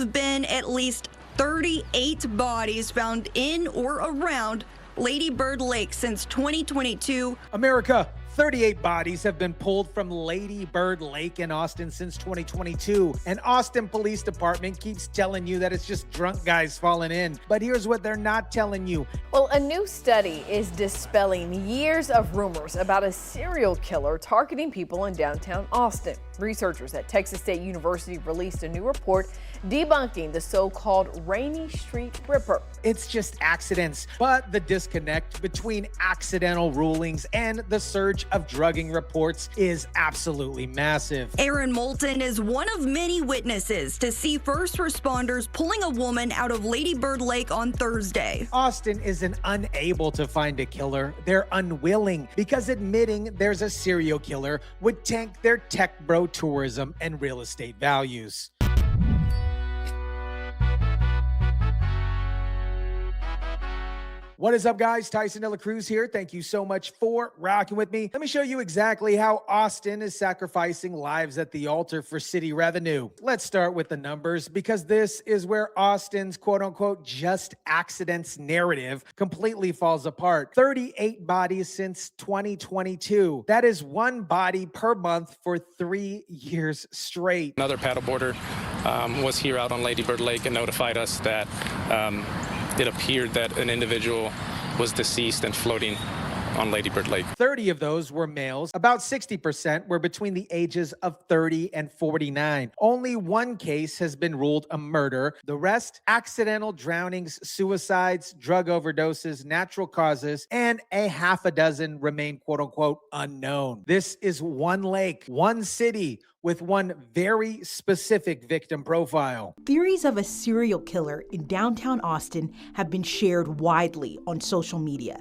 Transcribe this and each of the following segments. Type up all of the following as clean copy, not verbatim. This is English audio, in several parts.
have been at least 38 bodies found in or around Ladybird Lake since 2022. America, 38 bodies have been pulled from Ladybird Lake in Austin since 2022. And Austin Police Department keeps telling you that it's just drunk guys falling in. But here's what they're not telling you. Well, a new study is dispelling years of rumors about a serial killer targeting people in downtown Austin. Researchers at Texas State University released a new report debunking the so-called Rainy Street Ripper. It's just accidents, but the disconnect between accidental rulings and the surge of drugging reports is absolutely massive. Aaron Moulton is one of many witnesses to see first responders pulling a woman out of Ladybird Lake on Thursday. Austin isn't unable to find a killer. They're unwilling because admitting there's a serial killer would tank their tech bro tourism and real estate values. What is up, guys? Tyson DeLaCruz here. Thank you so much for rocking with me. Let me show you exactly how Austin is sacrificing lives at the altar for city revenue. Let's start with the numbers because this is where Austin's quote-unquote just accidents narrative completely falls apart. 38 bodies since 2022. That is one body per month for 3 years straight. Another paddleboarder was here out on Ladybird Lake and notified us that it appeared that an individual was deceased and floating on Ladybird Lake. 30 of those were males. About 60% were between the ages of 30 and 49. Only one case has been ruled a murder. The rest, accidental drownings, suicides, drug overdoses, natural causes, and a half a dozen remain quote-unquote unknown. This is one lake, one city, with one very specific victim profile. Theories of a serial killer in downtown Austin have been shared widely on social media,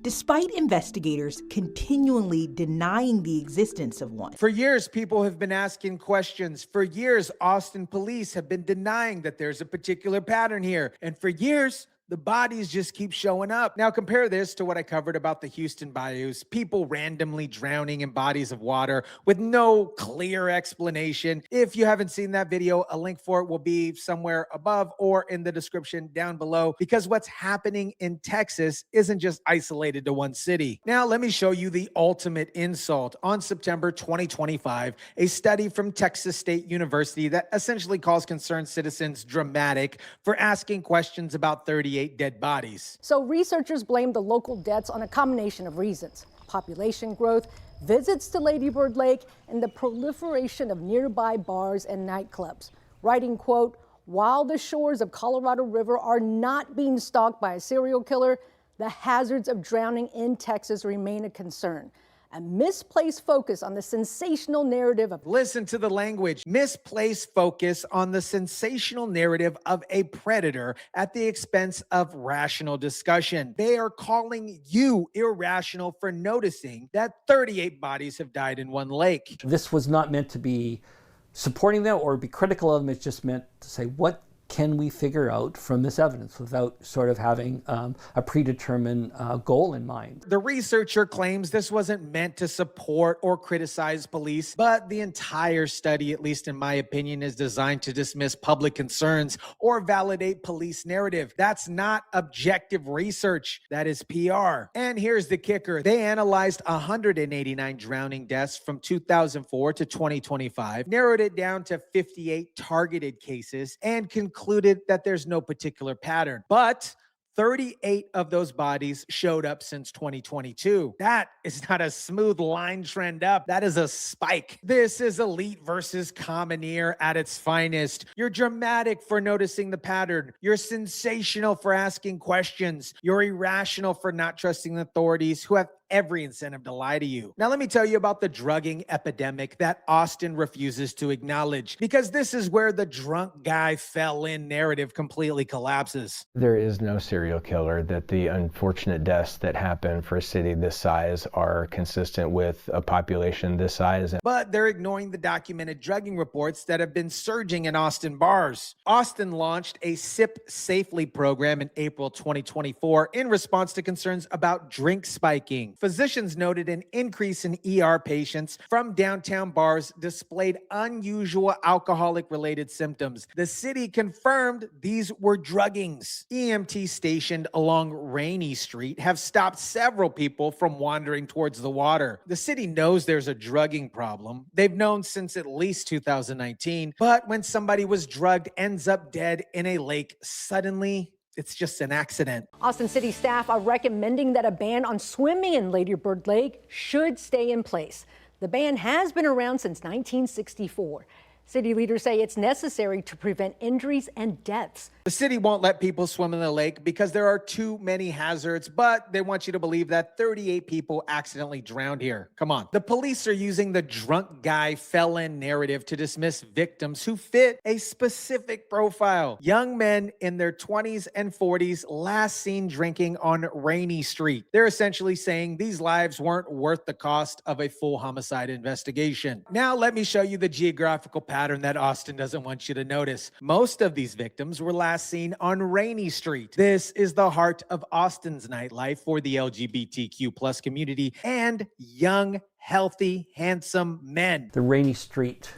despite investigators continually denying the existence of one. For years, people have been asking questions. For years, Austin police have been denying that there's a particular pattern here. And for years, the bodies just keep showing up. Now compare this to what I covered about the Houston bayous, people randomly drowning in bodies of water with no clear explanation. If you haven't seen that video, a link for it will be somewhere above or in the description down below, because what's happening in Texas isn't just isolated to one city. Now let me show you the ultimate insult. On September 2025, a study from Texas State University that essentially calls concerned citizens dramatic for asking questions about 38 dead bodies. So researchers blame the local deaths on a combination of reasons: population growth, visits to Ladybird Lake, and the proliferation of nearby bars and nightclubs. Writing, quote, "While the shores of Colorado River are not being stalked by a serial killer, the hazards of drowning in Texas remain a concern. A misplaced focus on the sensational narrative of..." Listen to the language. Misplaced focus on the sensational narrative of a predator at the expense of rational discussion. They are calling you irrational for noticing that 38 bodies have died in one lake. This was not meant to be supporting them or be critical of them. It's just meant to say, what can we figure out from this evidence without sort of having a predetermined goal in mind? The researcher claims this wasn't meant to support or criticize police, but the entire study, at least in my opinion, is designed to dismiss public concerns or validate police narrative. That's not objective research. That is PR. And here's the kicker. They analyzed 189 drowning deaths from 2004 to 2025, narrowed it down to 58 targeted cases, and concluded that there's no particular pattern. But 38 of those bodies showed up since 2022. That is not a smooth line trend up. That is a spike. This is elite versus commoner at its finest. You're dramatic for noticing the pattern. You're sensational for asking questions. You're irrational for not trusting authorities who have every incentive to lie to you. Now, let me tell you about the drugging epidemic that Austin refuses to acknowledge, because this is where the drunk guy fell in narrative completely collapses. There is no serial killer. That the unfortunate deaths that happen for a city this size are consistent with a population this size. But they're ignoring the documented drugging reports that have been surging in Austin bars. Austin launched a Sip Safely program in April 2024 in response to concerns about drink spiking. debunking. Physicians noted an increase in ER patients from downtown bars displayed unusual alcoholic-related symptoms. The city confirmed these were druggings. EMTs stationed along Rainy Street have stopped several people from wandering towards the water. The city knows there's a drugging problem. They've known since at least 2019, but when somebody was drugged ends up dead in a lake, suddenly it's just an accident. Austin City staff are recommending that a ban on swimming in Ladybird Lake should stay in place. The ban has been around since 1964. City leaders say it's necessary to prevent injuries and deaths. The city won't let people swim in the lake because there are too many hazards, but they want you to believe that 38 people accidentally drowned here. Come on. The police are using the drunk guy fell in narrative to dismiss victims who fit a specific profile. Young men in their 20s and 40s last seen drinking on Rainy Street. They're essentially saying these lives weren't worth the cost of a full homicide investigation. Now let me show you the geographical pattern that Austin doesn't want you to notice. Most of these victims were last seen on Rainy Street. This is the heart of Austin's nightlife for the LGBTQ plus community and young, healthy, handsome men. The Rainy Street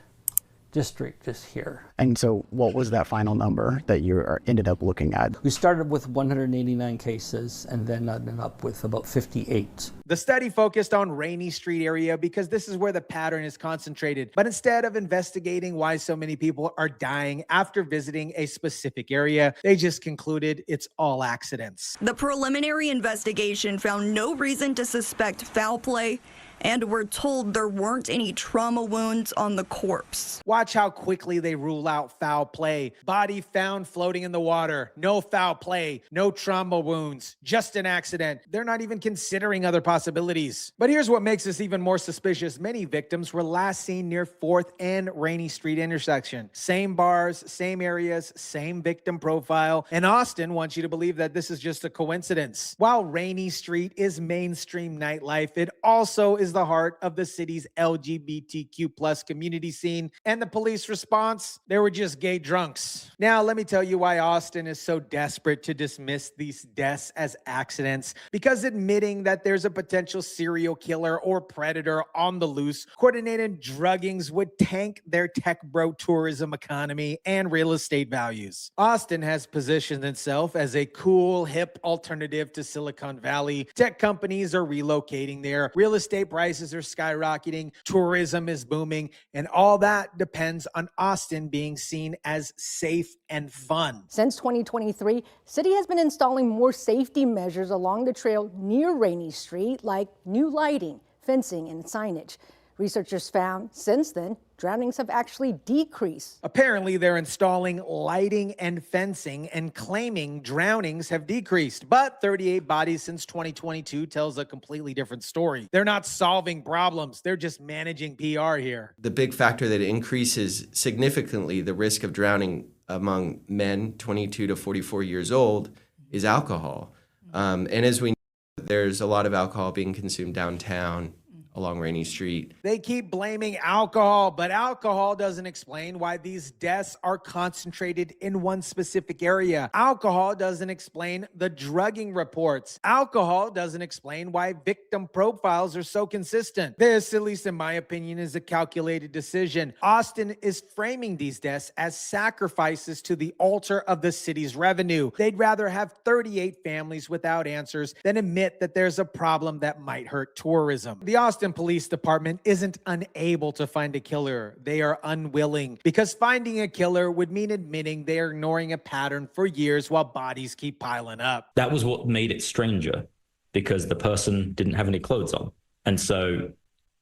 district is here. And so what was that final number that you ended up looking at? We started with 189 cases and then ended up with about 58. The study focused on Rainy Street area because this is where the pattern is concentrated. But instead of investigating why so many people are dying after visiting a specific area, they just concluded it's all accidents. The preliminary investigation found no reason to suspect foul play, and we're told there weren't any trauma wounds on the corpse. Watch how quickly they rule out foul play. Body found floating in the water. No foul play. No trauma wounds. Just an accident. They're not even considering other possibilities. But here's what makes this even more suspicious. Many victims were last seen near 4th and Rainy Street intersection. Same bars, same areas, same victim profile. And Austin wants you to believe that this is just a coincidence. While Rainy Street is mainstream nightlife, it also is the heart of the city's LGBTQ plus community scene. And the police response, they were just gay drunks. Now, let me tell you why Austin is so desperate to dismiss these deaths as accidents. Because admitting that there's a potential serial killer or predator on the loose, coordinated druggings would tank their tech bro tourism economy and real estate values. Austin has positioned itself as a cool, hip alternative to Silicon Valley. Tech companies are relocating there. Real estate prices are skyrocketing, tourism is booming, and all that depends on Austin being seen as safe and fun. Since 2023, City has been installing more safety measures along the trail near Rainy Street, like new lighting, fencing, and signage. Researchers found since then, drownings have actually decreased. Apparently, they're installing lighting and fencing and claiming drownings have decreased. But 38 bodies since 2022 tells a completely different story. They're not solving problems. They're just managing PR here. The big factor that increases significantly the risk of drowning among men 22 to 44 years old is alcohol. And as we know, there's a lot of alcohol being consumed downtown along Rainy Street. They keep blaming alcohol, but alcohol doesn't explain why these deaths are concentrated in one specific area. Alcohol doesn't explain the drugging reports. Alcohol doesn't explain why victim profiles are so consistent. This, at least in my opinion, is a calculated decision. Austin is framing these deaths as sacrifices to the altar of the city's revenue. They'd rather have 38 families without answers than admit that there's a problem that might hurt tourism. The Austin Police Department isn't unable to find a killer. They are unwilling, because finding a killer would mean admitting they are ignoring a pattern for years while bodies keep piling up. That was what made it stranger, because the person didn't have any clothes on. And so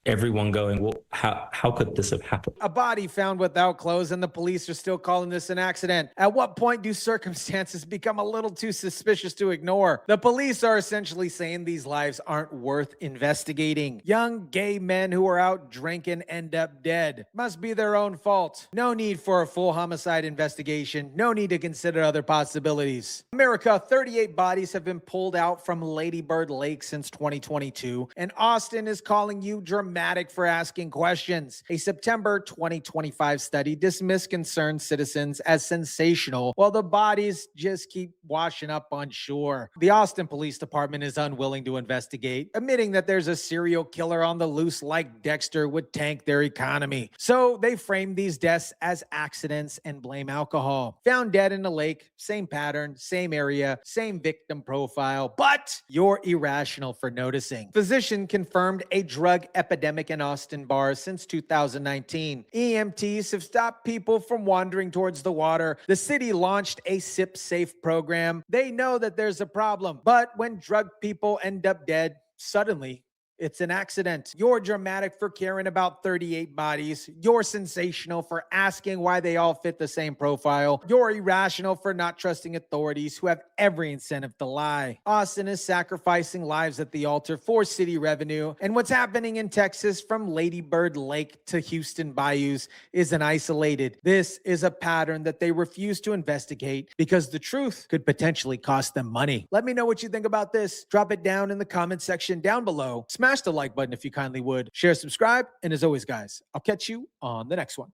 everyone going, well, how could this have happened? A body found without clothes, and the police are still calling this an accident. At what point do circumstances become a little too suspicious to ignore? The police are essentially saying these lives aren't worth investigating. Young gay men who are out drinking end up dead. Must be their own fault. No need for a full homicide investigation. No need to consider other possibilities. America, 38 bodies have been pulled out from Ladybird Lake since 2022, and Austin is calling you dramatic dramatic for asking questions. A September 2025 study dismissed concerned citizens as sensational, while the bodies just keep washing up on shore. The Austin Police Department is unwilling to investigate, admitting that there's a serial killer on the loose like Dexter would tank their economy. So they framed these deaths as accidents and blame alcohol. Found dead in a lake, same pattern, same area, same victim profile, but you're irrational for noticing. Physician confirmed a drug epidemic in Austin bars since 2019. EMTs have stopped people from wandering towards the water. The city launched a Sip Safe program. They know that there's a problem, but when drug people end up dead, suddenly it's an accident. You're dramatic for caring about 38 bodies. You're sensational for asking why they all fit the same profile. You're irrational for not trusting authorities who have every incentive to lie. Austin is sacrificing lives at the altar for city revenue. And what's happening in Texas from Ladybird Lake to Houston bayous isn't isolated. This is a pattern that they refuse to investigate because the truth could potentially cost them money. Let me know what you think about this. Drop it down in the comment section down below. Smash the like button if you kindly would. Share, subscribe, and as always, guys, I'll catch you on the next one.